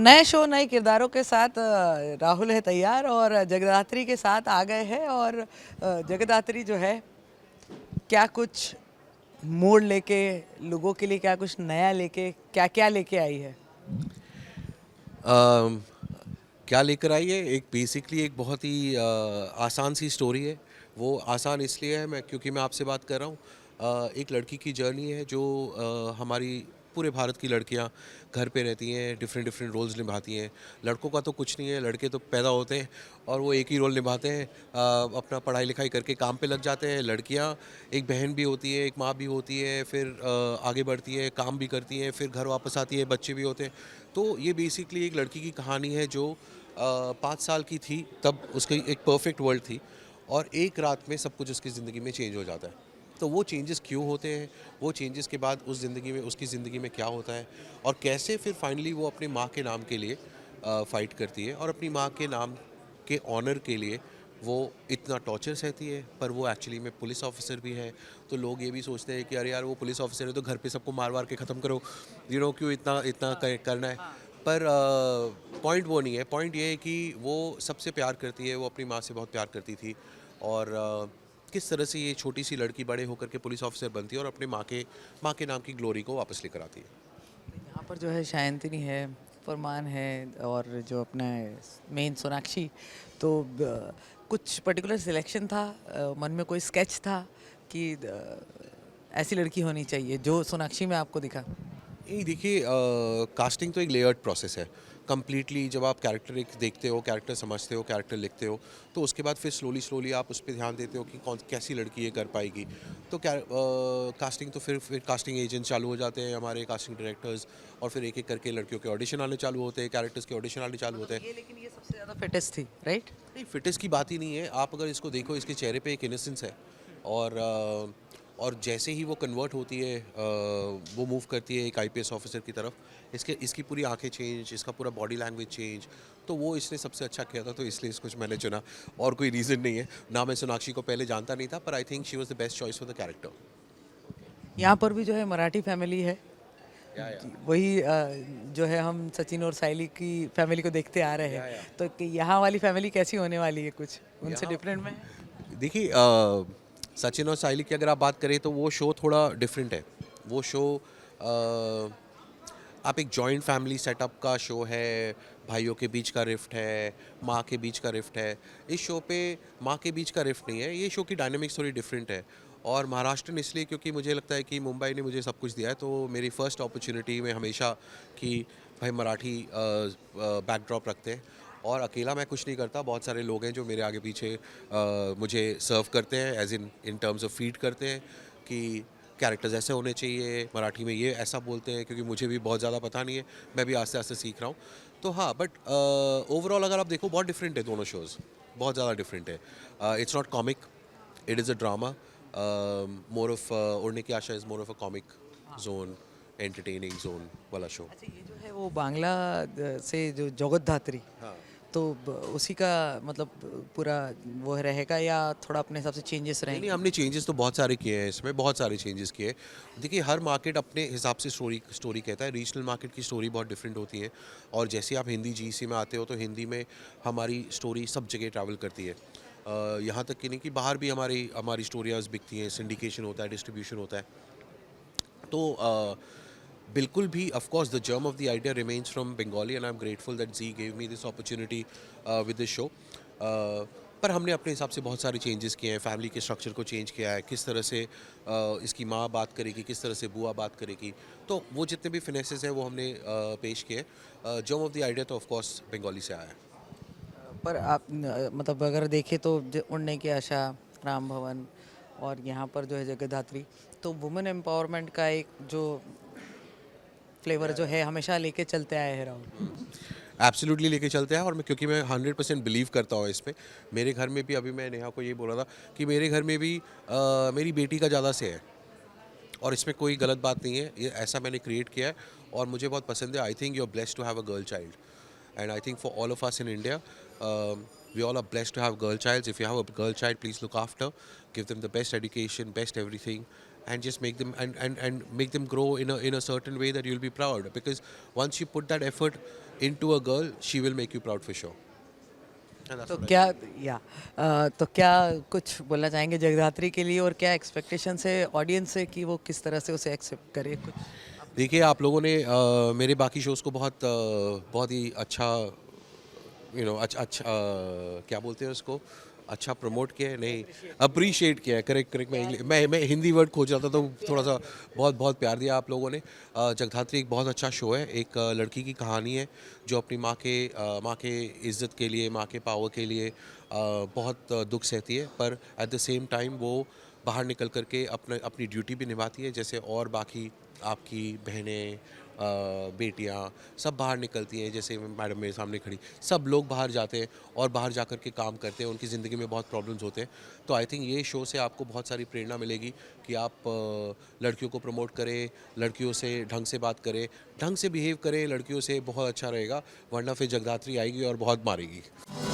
नए शो नए किरदारों के साथ राहुल है तैयार और जगदात्री के साथ आ गए हैं। और जगदात्री जो है क्या कुछ मोड़ लेके लोगों के लिए क्या कुछ नया लेके क्या क्या लेके आई है। अम, क्या लेकर आई है? एक बेसिकली एक बहुत ही आसान सी स्टोरी है। वो आसान इसलिए है मैं क्योंकि मैं आपसे बात कर रहा हूँ। एक लड़की की जर्नी है जो हमारी पूरे भारत की लड़कियाँ घर पे रहती हैं, डिफरेंट डिफरेंट रोल्स निभाती हैं। लड़कों का तो कुछ नहीं है, लड़के तो पैदा होते हैं और वो एक ही रोल निभाते हैं। अपना पढ़ाई लिखाई करके काम पे लग जाते हैं। लड़कियाँ एक बहन भी होती है, एक माँ भी होती है, फिर आगे बढ़ती है, काम भी करती हैं, फिर घर वापस आती है, बच्चे भी होते हैं। तो ये बेसिकली एक लड़की की कहानी है जो 5 साल की थी तब उसकी एक परफेक्ट वर्ल्ड थी और एक रात में सब कुछ उसकी ज़िंदगी में चेंज हो जाता है। तो वो चेंजेस क्यों होते हैं, वो चेंजेस के बाद उस ज़िंदगी में उसकी ज़िंदगी में क्या होता है और कैसे फिर फाइनली वो अपनी माँ के नाम के लिए फ़ाइट करती है और अपनी माँ के नाम के ऑनर के लिए वो इतना टॉर्चर सहती है। पर वो एक्चुअली में पुलिस ऑफिसर भी है। तो लोग ये भी सोचते हैं कि अरे यार वो पुलिस ऑफिसर है तो घर पे सबको मार वार के ख़त्म करो, क्यों इतना इतना करना है। पर पॉइंट वो नहीं है। पॉइंट ये है कि वो सबसे प्यार करती है, वो अपनी माँ से बहुत प्यार करती थी और किस तरह से ये छोटी सी लड़की बड़े होकर के पुलिस ऑफिसर बनती है और अपने माँ के नाम की ग्लोरी को वापस लेकर आती है। यहाँ पर जो है शायंतिनी है, फरमान है और जो अपना मेन सोनाक्षी। तो कुछ पर्टिकुलर सिलेक्शन था, मन में कोई स्केच था कि ऐसी लड़की होनी चाहिए जो सोनाक्षी में आपको दिखा। नहीं देखिए, कास्टिंग तो एक लेयर्ड प्रोसेस है कम्प्लीटली। जब आप कैरेक्टर एक देखते हो, कैरेक्टर समझते हो, कैरेक्टर लिखते हो, तो उसके बाद फिर स्लोली स्लोली आप उस पर ध्यान देते हो कि कौन कैसी लड़की ये कर पाएगी। तो कास्टिंग तो फिर कास्टिंग एजेंट चालू हो जाते हैं, हमारे कास्टिंग डायरेक्टर्स, और फिर एक एक करके लड़कियों के ऑडिशन आने चालू होते हैं, कैरेक्टर्स के ऑडिशन आने चालू होते हैं। ये लेकिन ये सबसे ज़्यादा फिटेस्ट थी, राइट? नहीं, फिटनेस की बात ही नहीं है। आप अगर इसको देखो, इसके चेहरे पे एक इनोसेंस है और और जैसे ही वो कन्वर्ट होती है, वो मूव करती है एक आईपीएस ऑफिसर की तरफ, इसकी पूरी आंखें चेंज, इसका पूरा बॉडी लैंग्वेज चेंज। तो वो इसने सबसे अच्छा किया था, तो इसलिए इसको मैंने चुना। और कोई रीज़न नहीं है। ना मैं सोनाक्षी को पहले जानता नहीं था, पर I think she was the best choice for the character. यहाँ पर भी जो है मराठी फैमिली है। या वही जो है हम सचिन और साइली की फैमिली को देखते आ रहे या हैं। या तो कि यहाँ वाली फैमिली कैसी होने वाली है, कुछ उनसे यहाँ डिफरेंट में है? देखिए, सचिन और साइली की अगर आप बात करें तो वो शो थोड़ा डिफरेंट है। वो शो आप एक जॉइंट फैमिली सेटअप का शो है, भाइयों के बीच का रिफ्ट है, माँ के बीच का रिफ्ट है। इस शो पे माँ के बीच का रिफ्ट नहीं है। ये शो की डायनामिक्स थोड़ी डिफरेंट है। और महाराष्ट्र इसलिए क्योंकि मुझे लगता है कि मुंबई ने मुझे सब कुछ दिया है, तो मेरी फ़र्स्ट अपॉर्चुनिटी में हमेशा कि भाई मराठी बैकड्रॉप रखते हैं। और अकेला मैं कुछ नहीं करता, बहुत सारे लोग हैं जो मेरे आगे पीछे मुझे सर्व करते हैं, as in terms of feed करते हैं कि कैरेक्टर्स ऐसे होने चाहिए, मराठी में ये ऐसा बोलते हैं, क्योंकि मुझे भी बहुत ज़्यादा पता नहीं है। मैं भी आस्ते आस्ते सीख रहा हूँ। तो हाँ, बट ओवरऑल अगर आप देखो बहुत डिफरेंट है दोनों शोज़। बहुत ज़्यादा डिफरेंट है। It's not comic, it is a drama. More of उड़ने की आशा is more of a comic zone, entertaining zone वाला शो। अच्छा, ये जो है वो बांग्ला से जो जगत धात्री, हाँ। तो उसी का मतलब पूरा वो रहेगा या थोड़ा अपने हिसाब से चेंजेस नहीं, नहीं, रहेंगे? हमने चेंजेस तो बहुत सारे किए हैं इसमें, बहुत सारे चेंजेस किए। देखिए, हर मार्केट अपने हिसाब से स्टोरी स्टोरी कहता है। रीजनल मार्केट की स्टोरी बहुत डिफरेंट होती है और जैसे आप हिंदी जीसी में आते हो तो हिंदी में हमारी स्टोरी सब जगह ट्रैवल करती है। यहाँ तक कि नहीं कि बाहर भी हमारी हमारी स्टोरियाज बिकती हैं, सिंडिकेशन होता है, डिस्ट्रीब्यूशन होता है। तो बिल्कुल भी, of course the germ of the idea remains from Bengali and I am grateful that Zee gave me this opportunity with this show. पर हमने अपने हिसाब से बहुत सारे चेंजेस किए हैं। फैमिली के स्ट्रक्चर को चेंज किया है, किस तरह से इसकी माँ बात करेगी, किस तरह से बुआ बात करेगी। तो वो जितने भी फिनेसेस हैं वो हमने पेश किए। जर्म ऑफ द आइडिया तो ऑफ कोर्स बंगाली से आया है। पर आप मतलब अगर देखें तो उड़ने की आशा, राम भवन और यहाँ पर जो है जगद्धात्री, तो वुमेन एम्पावरमेंट का एक जो फ्लेवर जो है हमेशा लेके चलते आए हैं राहुल। एब्सोल्युटली लेके चलते हैं। और मैं, क्योंकि मैं 100% बिलीव करता हूँ इसमें। मेरे घर में भी, अभी मैं नेहा को ये बोला था कि मेरे घर में भी मेरी बेटी का ज़्यादा से है और इसमें कोई गलत बात नहीं है। ये ऐसा मैंने क्रिएट किया है और मुझे बहुत पसंद है। I think you are blessed to have a girl child and I think for all of us in India, we all are blessed to have girl childs. If you have a girl child, please look after, give them the best education, best everything, and just make them and make them grow in a certain way that you'll be proud, because once you put that effort into a girl, she will make you proud for sure. And that's तो what I क्या feel. या तो क्या कुछ बोलना चाहेंगे जगदात्री के लिए, और क्या एक्सपेक्टेशंस है ऑडियंस से कि वो किस तरह से उसे एक्सेप्ट करे कुछ? देखिए, आप लोगों ने मेरे बाकी शोज़ को बहुत ही अच्छा अच्छा क्या बोलते हैं उसको, अच्छा प्रमोट किया है, नहीं अप्रिशिएट किया है, करेक्ट करेक्ट। मैं हिंदी वर्ड खोज रहा था, तो थोड़ा सा बहुत बहुत प्यार दिया आप लोगों ने। जगधात्री एक बहुत अच्छा शो है, एक लड़की की कहानी है जो अपनी माँ के इज़्ज़त के लिए, माँ के पावर के लिए बहुत दुख सहती है, पर एट द सेम टाइम वो बाहर निकल कर के अपनी ड्यूटी भी निभाती है, जैसे और बाकी आपकी बहनें, बेटियां सब बाहर निकलती हैं, जैसे मैडम मेरे सामने खड़ी, सब लोग बाहर जाते हैं और बाहर जा कर के काम करते हैं, उनकी ज़िंदगी में बहुत प्रॉब्लम्स होते हैं। तो आई थिंक ये शो से आपको बहुत सारी प्रेरणा मिलेगी कि आप लड़कियों को प्रमोट करें, लड़कियों से ढंग से बात करें, ढंग से बिहेव करें लड़कियों से, बहुत अच्छा रहेगा, वरना फिर जगदात्री आएगी और बहुत मारेगी।